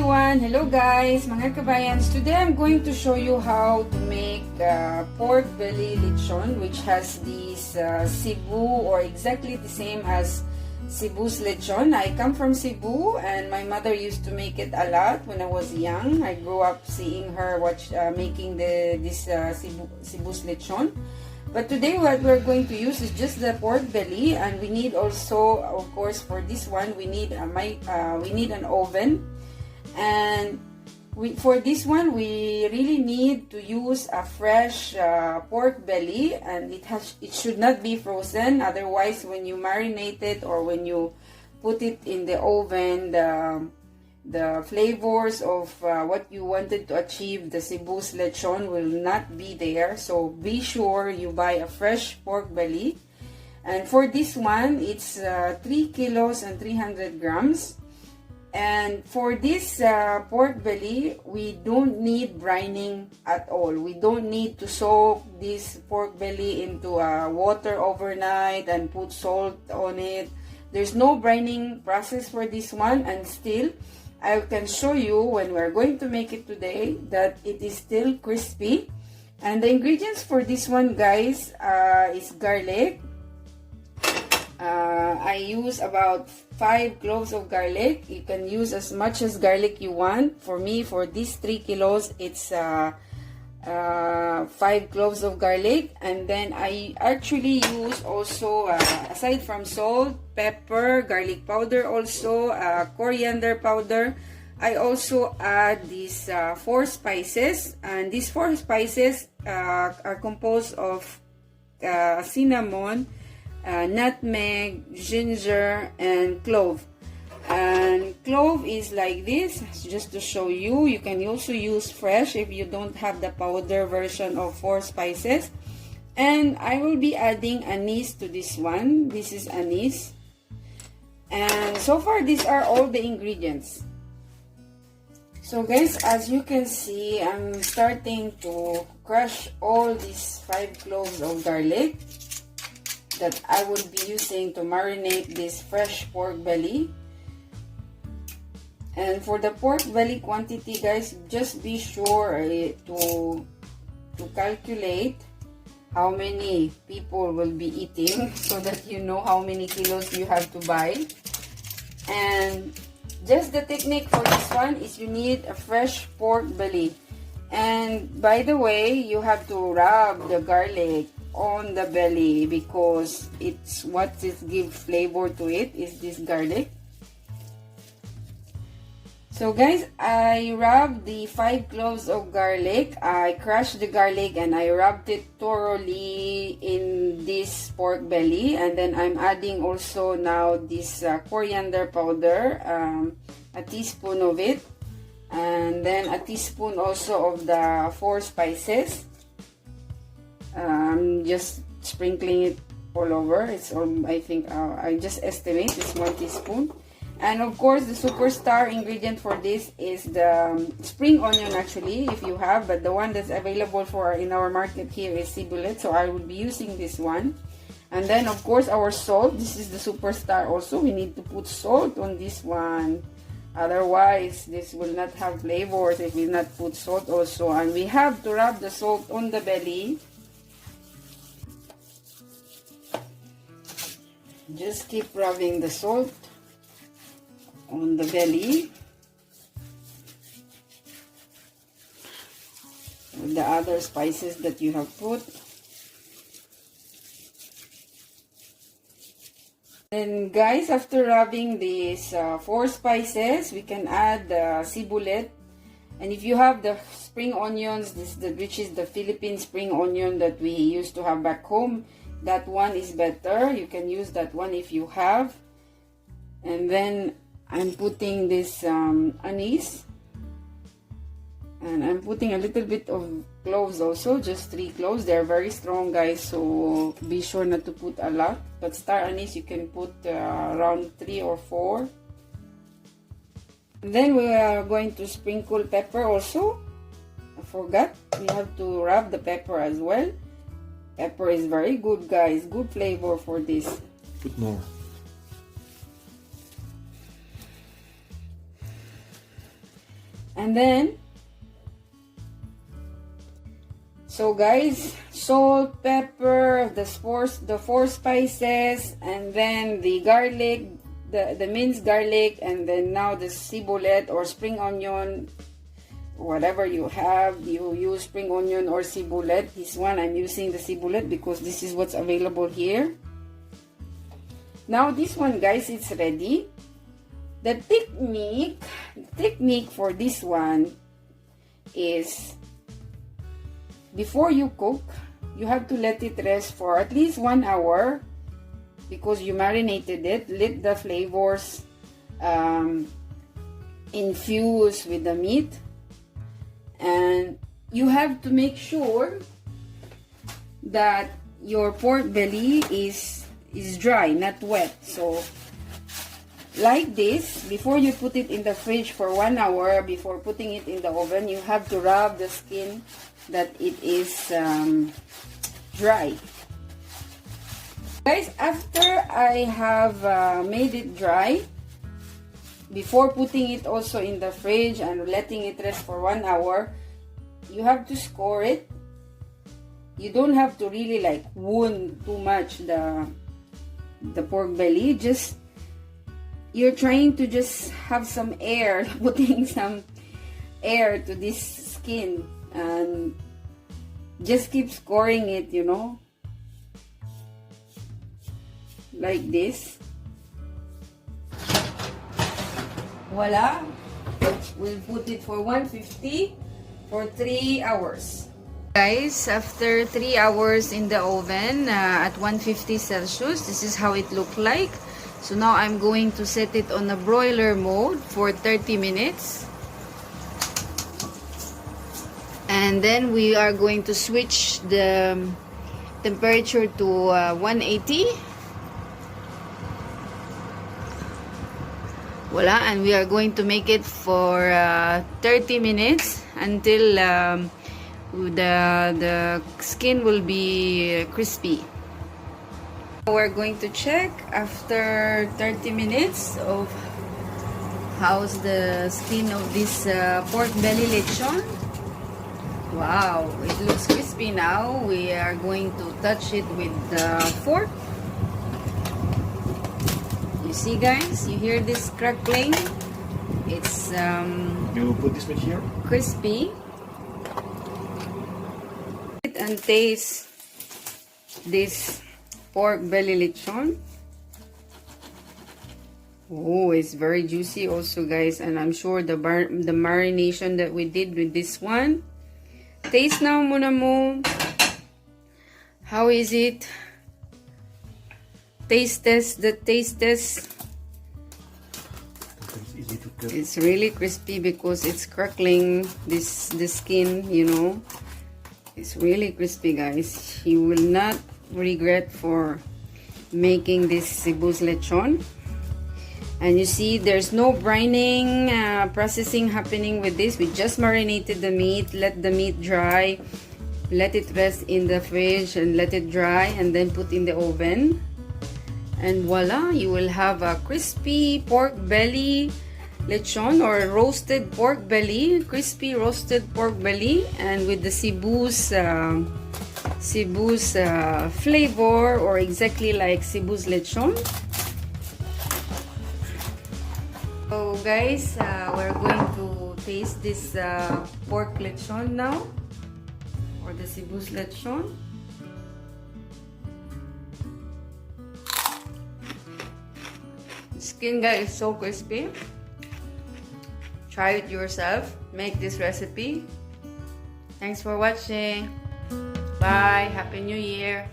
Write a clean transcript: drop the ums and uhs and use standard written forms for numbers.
everyone! Hello guys! Mga kabayans! Today I'm going to show you how to make pork belly lechon, which has this Cebu, or exactly the same as Cebu's lechon. I come from Cebu and my mother used to make it a lot when I was young. I grew up seeing her making this Cebu's lechon. But today what we're going to use is just the pork belly, and we need also, of course, for this one we need an oven, and for this one we really need to use a fresh pork belly, and it should not be frozen. Otherwise, when you marinate it or when you put it in the oven, the flavors of what you wanted to achieve, the Cebu's lechon, will not be there. So be sure you buy a fresh pork belly. And for this one, it's 3 kilos and 300 grams. And for this pork belly, we don't need brining at all. We don't need to soak this pork belly into water overnight and put salt on it. There's no brining process for this one, and still I can show you when we're going to make it today that it is still crispy. And the ingredients for this one, guys, is garlic. I use about 5 cloves of garlic. You can use as much as garlic you want. For me, for these 3 kilos, it's 5 cloves of garlic. And then I actually use also, aside from salt, pepper, garlic powder, also coriander powder, I also add these 4 spices. And these 4 spices are composed of cinnamon, nutmeg, ginger, and clove. And clove is like this, just to show you. You can also use fresh if you don't have the powder version of 4 spices. And I will be adding anise to this one. This is anise. And so far, these are all the ingredients. So guys, as you can see, I'm starting to crush all these 5 cloves of garlic that I will be using to marinate this fresh pork belly. And for the pork belly quantity, guys, just be sure to calculate how many people will be eating so that you know how many kilos you have to buy. And just the technique for this one is you need a fresh pork belly. And by the way, you have to rub the garlic on the belly because it's what gives flavor to it is this garlic. So guys, I rubbed the 5 cloves of garlic. I crushed the garlic and I rubbed it thoroughly in this pork belly. And then I'm adding also now this coriander powder, a teaspoon of it. And then a teaspoon also of the 4 spices. I'm just sprinkling it all over. It's all, I think, I just estimate it's 1 teaspoon. And of course, the superstar ingredient for this is the spring onion, actually, if you have. But the one that's available in our market here is ciboulette. So I will be using this one. And then, of course, our salt. This is the superstar also. We need to put salt on this one. Otherwise, this will not have flavors if we not put salt also. And we have to rub the salt on the belly. Just keep rubbing the salt on the belly with the other spices that you have put. Then guys, after rubbing these 4 spices, we can add the ciboulette. And if you have the spring onions, which is the Philippine spring onion that we used to have back home, that one is better. You can use that one if you have. And then I'm putting this anise, and I'm putting a little bit of cloves also, just 3 cloves. They're very strong, guys, so be sure not to put a lot. But star anise, you can put around 3 or 4. And then we are going to sprinkle pepper also. I forgot, we have to rub the pepper as well. Pepper is very good, guys, good flavor for this. Put more. And then, so guys, salt, pepper, the four spices, and then the garlic, the minced garlic, and then now the ciboulette or spring onion, whatever you have. You use spring onion or ciboulette. This one I'm using the ciboulette because this is what's available here. Now this one, guys, it's ready. The technique for this one is, before you cook, you have to let it rest for at least 1 hour because you marinated it. Let the flavors infuse with the meat, and you have to make sure that your pork belly is dry, not wet. So like this, before you put it in the fridge for 1 hour, before putting it in the oven, you have to rub the skin that it is dry. Guys, after I have made it dry, before putting it also in the fridge and letting it rest for 1 hour, you have to score it. You don't have to really like wound too much the pork belly. Just, you're trying to just have some air, putting some air to this skin, and just keep scoring it, you know, like this. Voila, we'll put it for 150 for 3 hours. Guys, after 3 hours in the oven at 150 Celsius, this is how it looked like. So now I'm going to set it on a broiler mode for 30 minutes. And then we are going to switch the temperature to 180. Voila, and we are going to make it for 30 minutes until the skin will be crispy. We're going to check after 30 minutes of how's the skin of this pork belly lechon. Wow, it looks crispy now. We are going to touch it with the fork. You see, guys, you hear this crackling? It's you put this one here? Crispy. And taste this pork belly lechon. Oh, it's very juicy also, guys, and I'm sure the marination that we did with this one. Taste now muna mo. How is it? Taste test, the taste test. It's easy to cut. It's really crispy because it's crackling the skin, you know. It's really crispy, guys. You will not regret for making this Cebu's lechon. And you see, there's no brining processing happening with this. We just marinated the meat, let the meat dry, let it rest in the fridge and let it dry, and then put in the oven. And voila, you will have a crispy pork belly lechon, or roasted pork belly, crispy roasted pork belly, and with the Cebu's flavor, or exactly like Cebu's lechon. So guys, we're going to taste this pork lechon now, or the Cebu's lechon. The skin, guys, is so crispy. Try it yourself. Make this recipe. Thanks for watching. Bye. Happy New Year.